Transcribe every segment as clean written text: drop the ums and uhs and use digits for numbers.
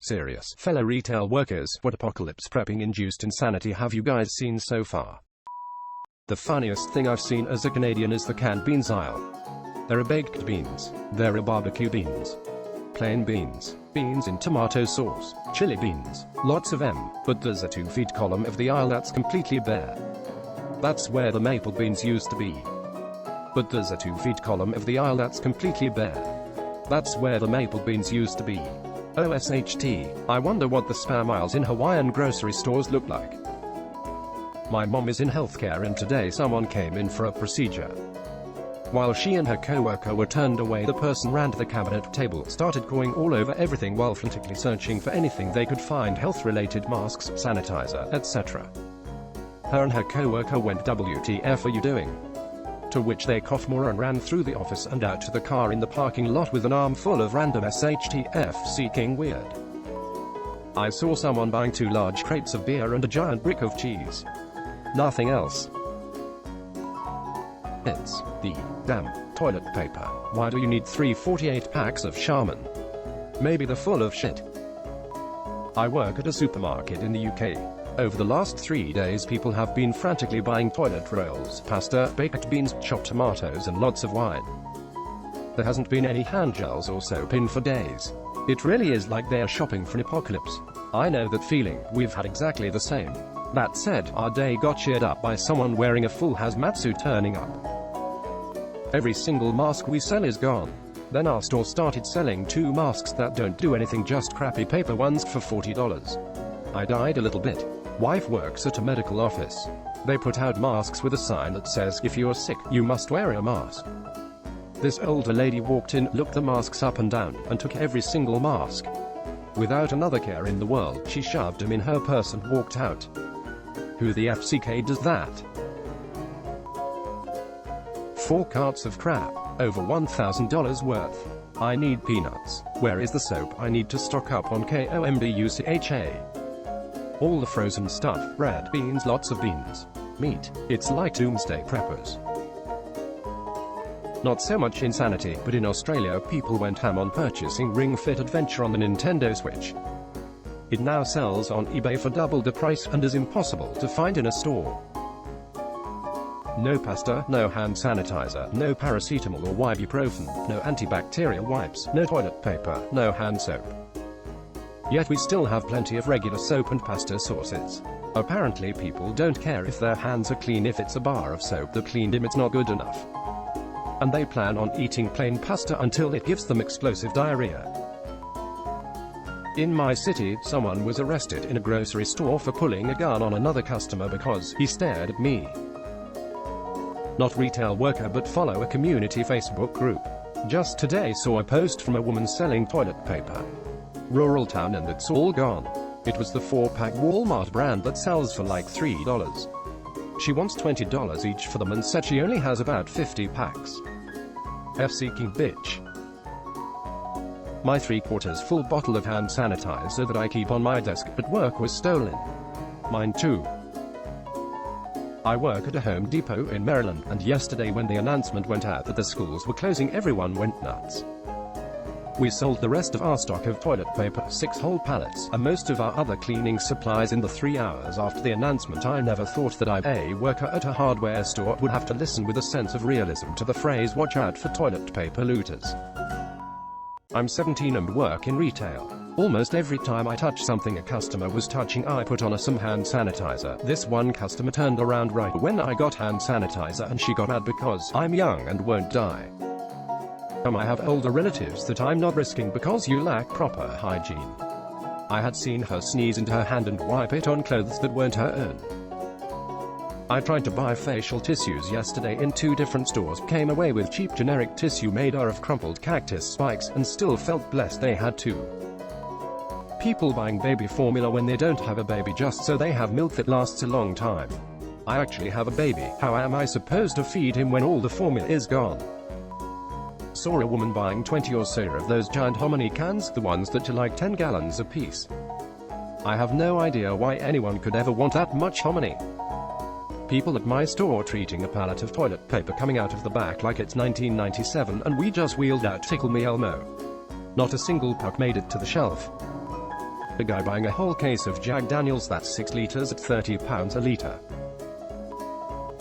Serious fellow retail workers, what apocalypse prepping induced insanity have you guys seen so far? The funniest thing I've seen as a Canadian is the canned beans aisle. There are baked beans, there are barbecue beans, plain beans, beans in tomato sauce, chili beans, lots of them, but there's a 2-feet column of the aisle that's completely bare. That's where the maple beans used to be. But there's a 2-feet column of the aisle that's completely bare. That's where the maple beans used to be. OSHT, I wonder what the spam aisles in Hawaiian grocery stores look like. My mom is in healthcare and today someone came in for a procedure. While she and her co-worker were turned away, the person ran to the cabinet table, started going all over everything while frantically searching for anything they could find, health-related masks, sanitizer, etc. Her and her co-worker went, "WTF are you doing?" To which they coughed more and ran through the office and out to the car in the parking lot with an armful of random SHTF seeking weird. I saw someone buying 2 large crates of beer and a giant brick of cheese. Nothing else. It's the damn toilet paper. Why do you need 348 packs of Charmin? Maybe they're full of shit. I work at a supermarket in the UK. Over the last 3 days people have been frantically buying toilet rolls, pasta, baked beans, chopped tomatoes and lots of wine. There hasn't been any hand gels or soap in for days. It really is like they're shopping for an apocalypse. I know that feeling, we've had exactly the same. That said, our day got cheered up by someone wearing a full hazmat suit turning up. Every single mask we sell is gone. Then our store started selling 2 masks that don't do anything, just crappy paper ones for $40. I died a little bit. Wife works at a medical office. They put out masks with a sign that says, "If you're sick, you must wear a mask." This older lady walked in, looked the masks up and down, and took every single mask. Without another care in the world, she shoved them in her purse and walked out. Who the FCK does that? 4 carts of crap, over $1,000 worth. I need peanuts. Where is the soap? I need to stock up on kombucha. All the frozen stuff, bread, beans, lots of beans. Meat. It's like doomsday preppers. Not so much insanity, but in Australia people went ham on purchasing Ring Fit Adventure on the Nintendo Switch. It now sells on eBay for double the price and is impossible to find in a store. No pasta, no hand sanitizer, no paracetamol or ibuprofen, no antibacterial wipes, no toilet paper, no hand soap. Yet we still have plenty of regular soap and pasta sources. Apparently people don't care if their hands are clean. If it's a bar of soap that cleaned them, it's not good enough. And they plan on eating plain pasta until it gives them explosive diarrhea. In my city, someone was arrested in a grocery store for pulling a gun on another customer because he stared at me. Not retail worker, but follow a community Facebook group. Just today saw a post from a woman selling toilet paper. Rural town and it's all gone. It was the 4-pack Walmart brand that sells for like $3. She wants $20 each for them and said she only has about 50 packs. F-seeking bitch. My 3/4 full bottle of hand sanitizer that I keep on my desk at work was stolen. Mine too. I work at a Home Depot in Maryland, and yesterday when the announcement went out that the schools were closing, everyone went nuts. We sold the rest of our stock of toilet paper, 6 whole pallets, and most of our other cleaning supplies in the 3 hours after the announcement. I never thought that I, a worker at a hardware store, would have to listen with a sense of realism to the phrase "watch out for toilet paper looters." I'm 17 and work in retail. Almost every time I touch something a customer was touching, I put on some hand sanitizer. This one customer turned around right when I got hand sanitizer and she got mad because I'm young and won't die. I have older relatives that I'm not risking because you lack proper hygiene. I had seen her sneeze into her hand and wipe it on clothes that weren't her own. I tried to buy facial tissues yesterday in 2 different stores, came away with cheap generic tissue made out of crumpled cactus spikes, and still felt blessed they had 2. People buying baby formula when they don't have a baby just so they have milk that lasts a long time. I actually have a baby. How am I supposed to feed him when all the formula is gone? Saw a woman buying 20 or so of those giant hominy cans, the ones that are like 10 gallons a piece. I have no idea why anyone could ever want that much hominy. People at my store treating a pallet of toilet paper coming out of the back like it's 1997 and we just wheeled out Tickle Me Elmo. Not a single puck made it to the shelf. A guy buying a whole case of Jack Daniels, that's 6 liters at £30 a litre.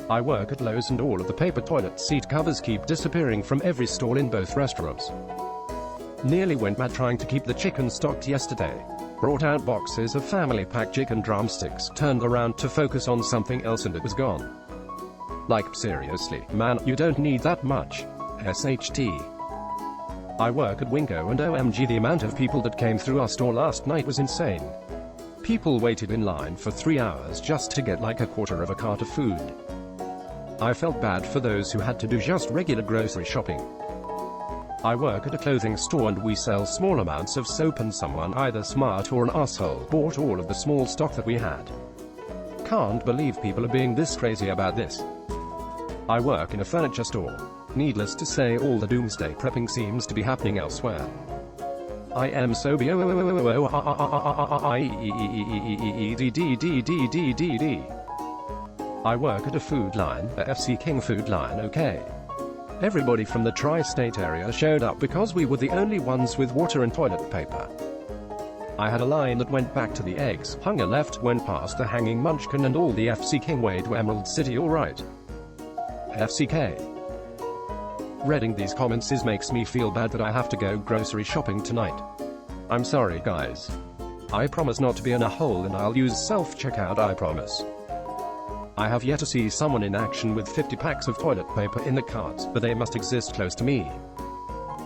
I work at Lowe's and all of the paper toilet seat covers keep disappearing from every stall in both restaurants. Nearly went mad trying to keep the chicken stocked yesterday. Brought out boxes of family pack chicken drumsticks, turned around to focus on something else and it was gone. Like seriously, man, you don't need that much. SHT. I work at Wingo and OMG, the amount of people that came through our store last night was insane. People waited in line for 3 hours just to get like a quarter of a cart of food. I felt bad for those who had to do just regular grocery shopping. I work at a clothing store and we sell small amounts of soap and someone, either smart or an asshole, bought all of the small stock that we had. Can't believe people are being this crazy about this. I work in a furniture store. Needless to say, all the doomsday prepping seems to be happening elsewhere. I am so I work at a food line, a FC King food line, okay. Everybody from the tri-state area showed up because we were the only ones with water and toilet paper. I had a line that went back to the eggs, hung a left, went past the hanging munchkin and all the FC King way to Emerald City, alright. FCK. Reading these comments makes me feel bad that I have to go grocery shopping tonight. I'm sorry guys. I promise not to be in a hole and I'll use self-checkout, I promise. I have yet to see someone in action with 50 packs of toilet paper in the carts, but they must exist close to me.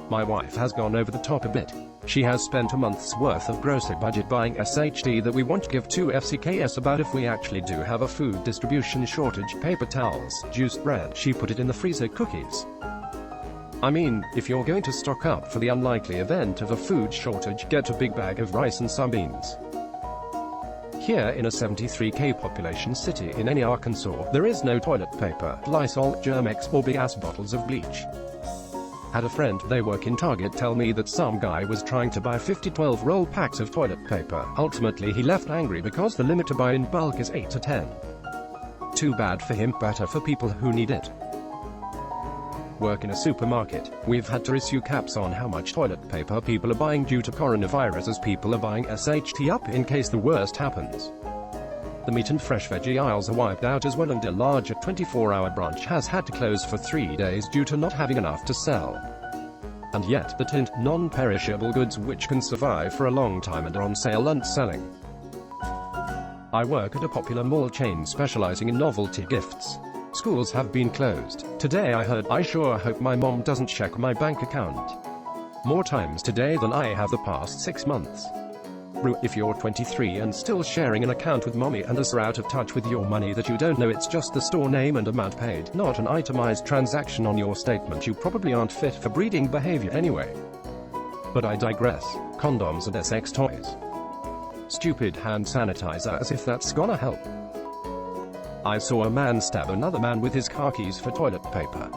My wife has gone over the top a bit. She has spent a month's worth of grocery budget buying SHT that we won't give to FCKS about if we actually do have a food distribution shortage. Paper towels, juiced bread, she put it in the freezer, cookies. I mean, if you're going to stock up for the unlikely event of a food shortage, get a big bag of rice and some beans. Here in a 73k population city in any Arkansas, there is no toilet paper, Lysol, Germex, or big-ass bottles of bleach. Had a friend, they work in Target, tell me that some guy was trying to buy 50 12-roll packs of toilet paper. Ultimately he left angry because the limit to buy in bulk is 8 to 10. Too bad for him, better for people who need it. Work in a supermarket. We've had to issue caps on how much toilet paper people are buying due to coronavirus, as people are buying SHT up in case the worst happens. The meat and fresh veggie aisles are wiped out as well, and a larger 24-hour branch has had to close for 3 days due to not having enough to sell. And yet, the tinned, non-perishable goods which can survive for a long time and are on sale aren't selling. I work at a popular mall chain specializing in novelty gifts. Schools have been closed. Today I heard, I sure hope my mom doesn't check my bank account. More times today than I have the past 6 months. If you're 23 and still sharing an account with mommy and are out of touch with your money that you don't know it's just the store name and amount paid, not an itemized transaction on your statement, you probably aren't fit for breeding behavior anyway. But I digress. Condoms and sex toys. Stupid hand sanitizer, as if that's gonna help. I saw a man stab another man with his car keys for toilet paper.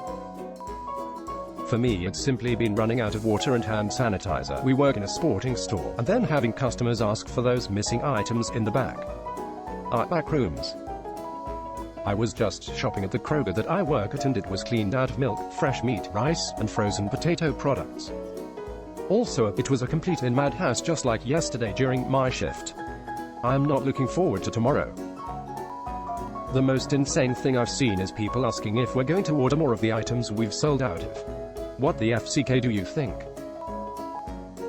For me, it's simply been running out of water and hand sanitizer. We work in a sporting store, and then having customers ask for those missing items in the back. Our back rooms. I was just shopping at the Kroger that I work at and it was cleaned out of milk, fresh meat, rice, and frozen potato products. Also, it was a complete madhouse just like yesterday during my shift. I am not looking forward to tomorrow. The most insane thing I've seen is people asking if we're going to order more of the items we've sold out of. What the FCK do you think?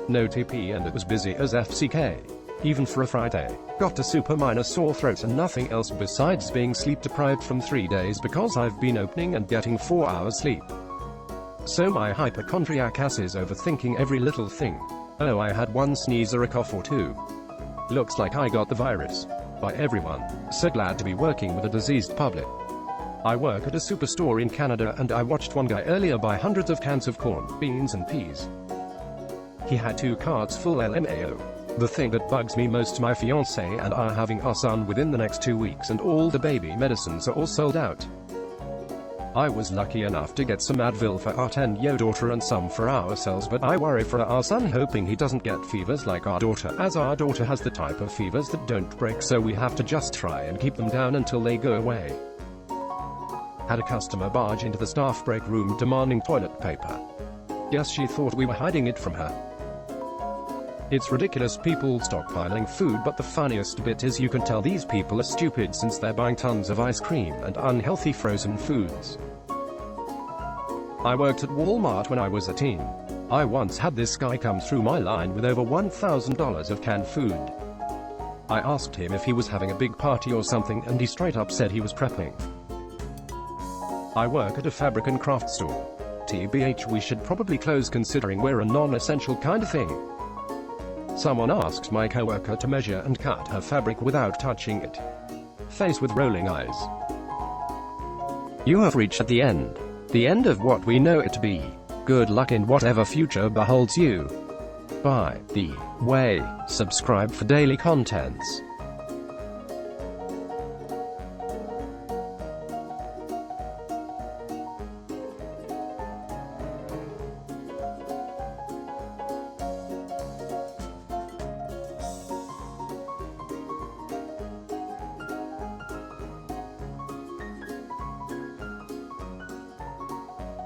No TP and it was busy as FCK. Even for a Friday. Got a super minor sore throat and nothing else besides being sleep deprived from 3 days because I've been opening and getting 4 hours sleep. So my hypochondriac ass is overthinking every little thing. Oh, I had one sneeze or a cough or two. Looks like I got the virus. By everyone. So glad to be working with a diseased public. I work at a superstore in Canada and I watched one guy earlier buy hundreds of cans of corn, beans and peas. He had 2 carts full LMAO. The thing that bugs me most, my fiancé and I are having our son within the next 2 weeks and all the baby medicines are all sold out. I was lucky enough to get some Advil for our 10-year daughter and some for ourselves, but I worry for our son, hoping he doesn't get fevers like our daughter, as our daughter has the type of fevers that don't break, so we have to just try and keep them down until they go away. Had a customer barge into the staff break room demanding toilet paper. Guess she thought we were hiding it from her. It's ridiculous people stockpiling food, but the funniest bit is you can tell these people are stupid since they're buying tons of ice cream and unhealthy frozen foods. I worked at Walmart when I was a teen. I once had this guy come through my line with over $1,000 of canned food. I asked him if he was having a big party or something, and he straight up said he was prepping. I work at a fabric and craft store. TBH, we should probably close considering we're a non-essential kind of thing. Someone asked my coworker to measure and cut her fabric without touching it. Face with rolling eyes. You have reached the end of what we know it to be. Good luck in whatever future beholds you. By the way, subscribe for daily contents.